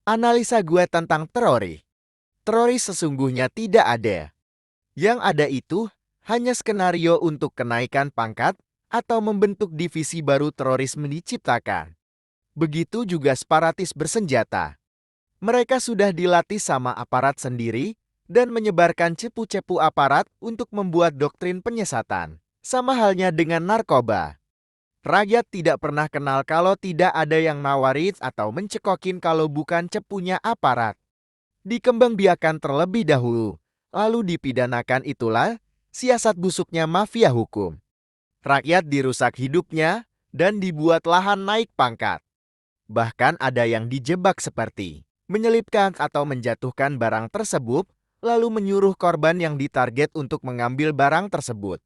Analisa gue tentang teroris. Teroris sesungguhnya tidak ada. Yang ada itu hanya skenario untuk kenaikan pangkat atau membentuk divisi baru terorisme diciptakan. Begitu juga separatis bersenjata. Mereka sudah dilatih sama aparat sendiri dan menyebarkan cepu-cepu aparat untuk membuat doktrin penyesatan. Sama halnya dengan narkoba. Rakyat tidak pernah kenal kalau tidak ada yang nawarin atau mencekokin kalau bukan cepunya aparat. Dikembangbiakan terlebih dahulu, lalu dipidanakan, itulah siasat busuknya mafia hukum. Rakyat dirusak hidupnya dan dibuat lahan naik pangkat. Bahkan ada yang dijebak seperti menyelipkan atau menjatuhkan barang tersebut, lalu menyuruh korban yang ditarget untuk mengambil barang tersebut.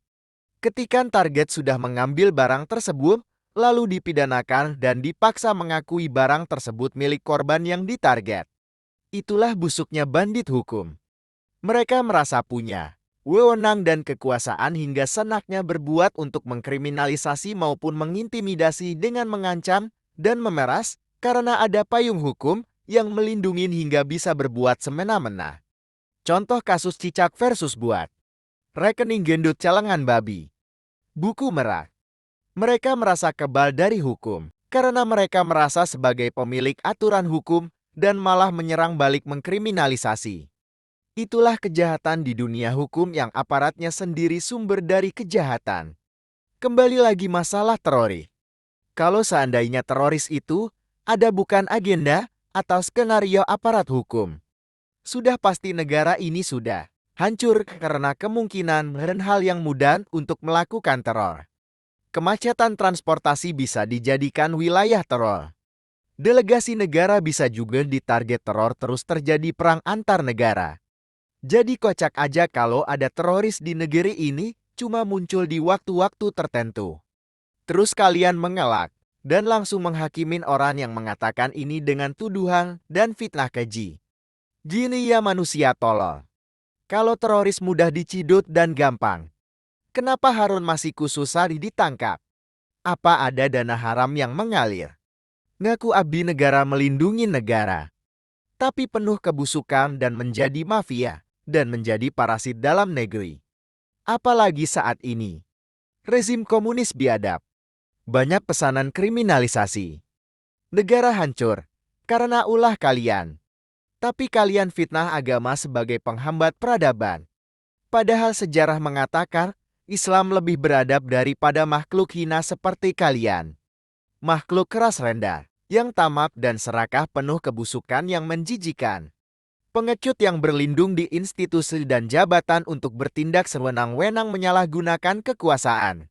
Ketika target sudah mengambil barang tersebut, lalu dipidanakan dan dipaksa mengakui barang tersebut milik korban yang ditarget. Itulah busuknya bandit hukum. Mereka merasa punya wewenang dan kekuasaan hingga senaknya berbuat untuk mengkriminalisasi maupun mengintimidasi dengan mengancam dan memeras karena ada payung hukum yang melindungi hingga bisa berbuat semena-mena. Contoh kasus Cicak versus Buat. Rekening gendut celengan babi. Buku merah. Mereka merasa kebal dari hukum karena mereka merasa sebagai pemilik aturan hukum dan malah menyerang balik mengkriminalisasi. Itulah kejahatan di dunia hukum yang aparatnya sendiri sumber dari kejahatan. Kembali lagi masalah teroris. Kalau seandainya teroris itu ada bukan agenda atau skenario aparat hukum, sudah pasti negara ini sudah hancur karena kemungkinan dan hal yang mudah untuk melakukan teror. Kemacetan transportasi bisa dijadikan wilayah teror. Delegasi negara bisa juga ditarget teror, terus terjadi perang antar negara. Jadi kocak aja kalau ada teroris di negeri ini cuma muncul di waktu-waktu tertentu. Terus kalian mengelak dan langsung menghakimin orang yang mengatakan ini dengan tuduhan dan fitnah keji. Gini ya manusia tolol. Kalau teroris mudah diciduk dan gampang, kenapa Harun Masiku susah ditangkap? Apa ada dana haram yang mengalir? Ngaku abdi negara melindungi negara, tapi penuh kebusukan dan menjadi mafia dan menjadi parasit dalam negeri. Apalagi saat ini, rezim komunis biadab. Banyak pesanan kriminalisasi. Negara hancur karena ulah kalian. Tapi kalian fitnah agama sebagai penghambat peradaban. Padahal sejarah mengatakan Islam lebih beradab daripada makhluk hina seperti kalian. Makhluk keras rendah, yang tamak dan serakah, penuh kebusukan yang menjijikan. Pengecut yang berlindung di institusi dan jabatan untuk bertindak sewenang-wenang menyalahgunakan kekuasaan.